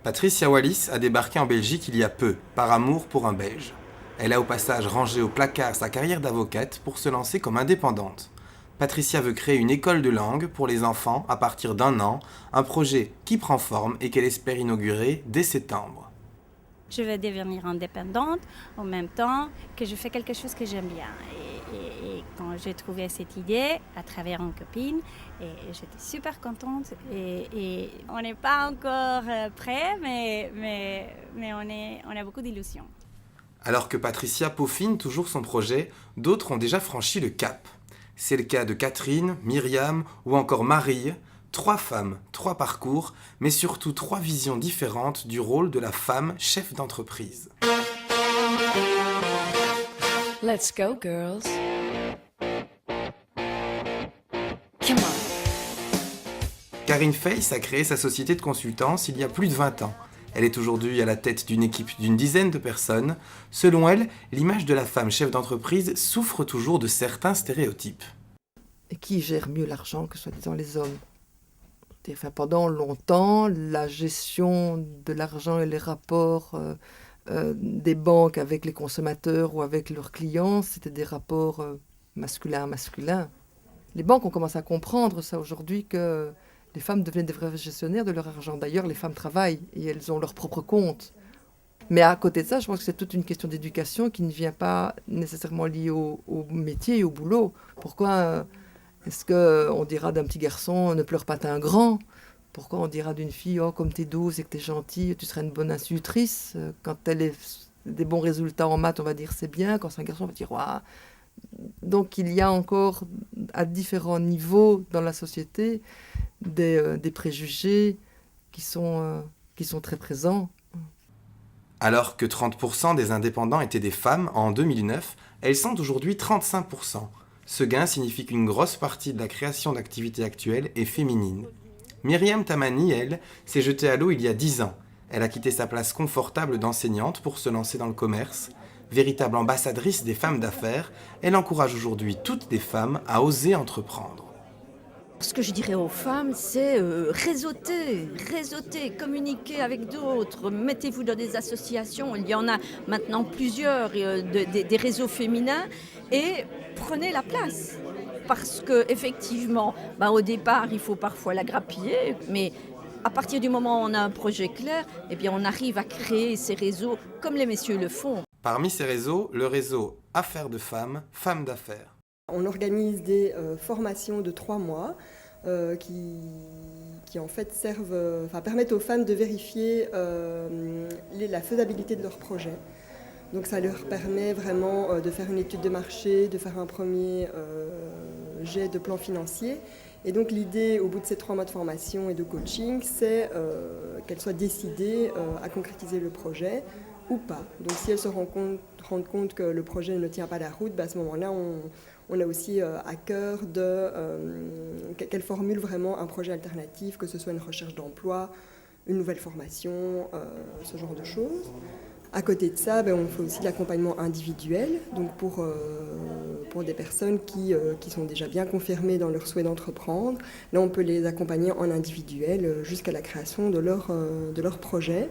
Patricia Wallis a débarqué en Belgique il y a peu, par amour pour un Belge. Elle a au passage rangé au placard sa carrière d'avocate pour se lancer comme indépendante. Patricia veut créer une école de langue pour les enfants à partir d'1 an, un projet qui prend forme et qu'elle espère inaugurer dès septembre. Je veux devenir indépendante en même temps que je fais quelque chose que j'aime bien. Et quand j'ai trouvé cette idée à travers une copine, et j'étais super contente. Et on n'est pas encore prêt, mais on a beaucoup d'illusions. Alors que Patricia peaufine toujours son projet, d'autres ont déjà franchi le cap. C'est le cas de Catherine, Myriam ou encore Marie, 3 femmes, 3 parcours, mais surtout 3 visions différentes du rôle de la femme chef d'entreprise. Let's go, girls. Come on. Karine Feiss a créé sa société de consultance il y a plus de 20 ans. Elle est aujourd'hui à la tête d'une équipe d'une dizaine de personnes. Selon elle, l'image de la femme chef d'entreprise souffre toujours de certains stéréotypes. Et qui gère mieux l'argent que soi-disant les hommes? Enfin, pendant longtemps, la gestion de l'argent et les rapports des banques avec les consommateurs ou avec leurs clients, c'était des rapports masculins. Les banques ont commencé à comprendre ça aujourd'hui, que les femmes devenaient des vrais gestionnaires de leur argent. D'ailleurs, les femmes travaillent et elles ont leur propre compte. Mais à côté de ça, je pense que c'est toute une question d'éducation qui ne vient pas nécessairement liée au métier et au boulot. Pourquoi est-ce qu'on dira d'un petit garçon « ne pleure pas, t'es un grand » ? Pourquoi on dira d'une fille « oh, comme t'es douce et que t'es gentille, tu serais une bonne institutrice » ? Quand elle a des bons résultats en maths, on va dire « c'est bien ». Quand c'est un garçon, on va dire « waouh ». Donc il y a encore, à différents niveaux dans la société, des préjugés qui sont très présents. Alors que 30% des indépendants étaient des femmes en 2009, elles sont aujourd'hui 35%. Ce gain signifie qu'une grosse partie de la création d'activités actuelles est féminine. Myriam Tamani, elle, s'est jetée à l'eau il y a 10 ans. Elle a quitté sa place confortable d'enseignante pour se lancer dans le commerce. Véritable ambassadrice des femmes d'affaires, elle encourage aujourd'hui toutes les femmes à oser entreprendre. Ce que je dirais aux femmes, c'est réseauter, communiquer avec d'autres, mettez-vous dans des associations, il y en a maintenant plusieurs, des réseaux féminins, et prenez la place. Parce qu'effectivement, au départ, il faut parfois la grappiller, mais à partir du moment où on a un projet clair, eh bien, on arrive à créer ces réseaux comme les messieurs le font. Parmi ces réseaux, le réseau Affaires de femmes, Femmes d'affaires. On organise des formations de 3 mois qui en fait permettent aux femmes de vérifier la faisabilité de leur projet. Donc ça leur permet vraiment de faire une étude de marché, de faire un premier jet de plan financier. Et donc l'idée au bout de ces 3 mois de formation et de coaching, c'est qu'elles soient décidées à concrétiser le projet ou pas. Donc si elles se rendent compte que le projet ne tient pas la route, à ce moment-là, on a aussi à cœur qu'elles formulent vraiment un projet alternatif, que ce soit une recherche d'emploi, une nouvelle formation, ce genre de choses. À côté de ça, on fait aussi de l'accompagnement individuel, donc pour des personnes qui sont déjà bien confirmées dans leur souhait d'entreprendre. Là, on peut les accompagner en individuel jusqu'à la création de leur projet.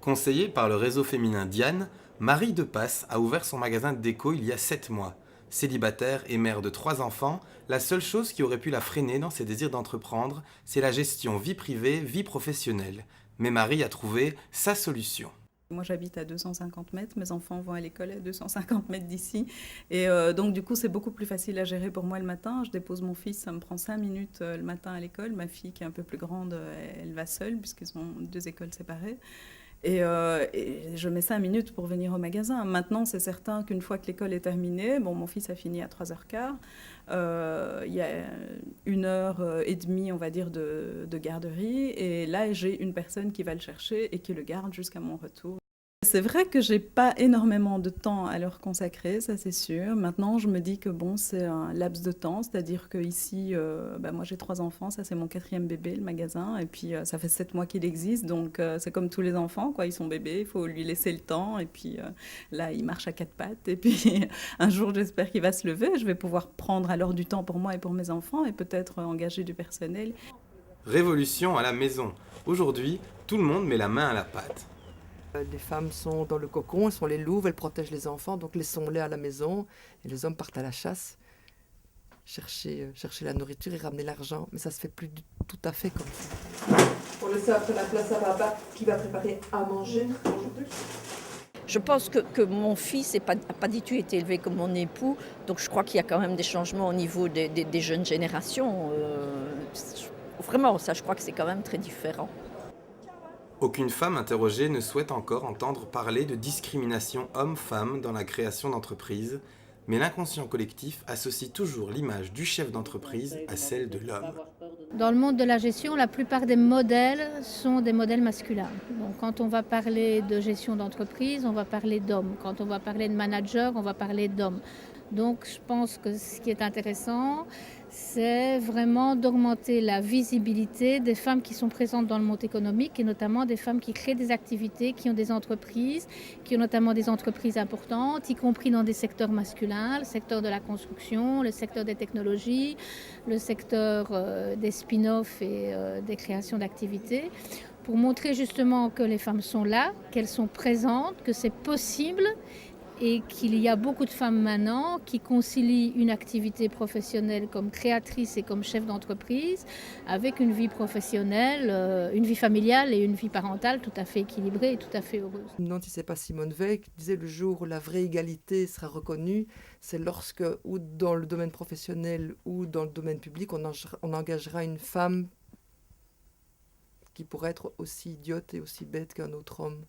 Conseillée par le réseau féminin Diane, Marie Depasse a ouvert son magasin de déco il y a 7 mois. Célibataire et mère de 3 enfants, la seule chose qui aurait pu la freiner dans ses désirs d'entreprendre, c'est la gestion vie privée, vie professionnelle. Mais Marie a trouvé sa solution. Moi, j'habite à 250 mètres, mes enfants vont à l'école à 250 mètres d'ici. Et donc, du coup, c'est beaucoup plus facile à gérer pour moi le matin. Je dépose mon fils, ça me prend 5 minutes le matin à l'école. Ma fille, qui est un peu plus grande, elle va seule, puisqu'ils ont 2 écoles séparées. Et je mets 5 minutes pour venir au magasin. Maintenant, c'est certain qu'une fois que l'école est terminée, mon fils a fini à 3h15, il y a 1h30, on va dire, de garderie. Et là, j'ai une personne qui va le chercher et qui le garde jusqu'à mon retour. C'est vrai que j'ai pas énormément de temps à leur consacrer, ça c'est sûr. Maintenant, je me dis que c'est un laps de temps, c'est-à-dire qu'ici, moi j'ai 3 enfants, ça c'est mon 4e bébé, le magasin, et puis ça fait 7 mois qu'il existe, donc c'est comme tous les enfants, quoi. Ils sont bébés, il faut lui laisser le temps, et puis là il marche à 4 pattes, et puis un jour j'espère qu'il va se lever, je vais pouvoir prendre alors du temps pour moi et pour mes enfants, et peut-être engager du personnel. Révolution à la maison. Aujourd'hui, tout le monde met la main à la pâte. Les femmes sont dans le cocon, elles sont les louves, elles protègent les enfants, donc laissons-les à la maison. Et les hommes partent à la chasse, chercher la nourriture et ramener l'argent. Mais ça se fait plus tout à fait comme ça. On laisse après la place à papa qui va préparer à manger aujourd'hui. Je pense que mon fils n'a pas du tout été élevé comme mon époux, donc je crois qu'il y a quand même des changements au niveau des jeunes générations. Vraiment, ça, je crois que c'est quand même très différent. Aucune femme interrogée ne souhaite encore entendre parler de discrimination homme-femme dans la création d'entreprises, mais l'inconscient collectif associe toujours l'image du chef d'entreprise à celle de l'homme. Dans le monde de la gestion, la plupart des modèles sont des modèles masculins. Donc, quand on va parler de gestion d'entreprise, on va parler d'hommes. Quand on va parler de manager, on va parler d'hommes. Donc, je pense que ce qui est intéressant, c'est vraiment d'augmenter la visibilité des femmes qui sont présentes dans le monde économique et notamment des femmes qui créent des activités, qui ont des entreprises, qui ont notamment des entreprises importantes, y compris dans des secteurs masculins, le secteur de la construction, le secteur des technologies, le secteur des spin-offs et des créations d'activités, pour montrer justement que les femmes sont là, qu'elles sont présentes, que c'est possible. Et qu'il y a beaucoup de femmes maintenant qui concilient une activité professionnelle comme créatrice et comme chef d'entreprise avec une vie professionnelle, une vie familiale et une vie parentale tout à fait équilibrée et tout à fait heureuse. Non, si c'est pas Simone Veil qui disait le jour où la vraie égalité sera reconnue, c'est lorsque, ou dans le domaine professionnel ou dans le domaine public, on engagera une femme qui pourrait être aussi idiote et aussi bête qu'un autre homme.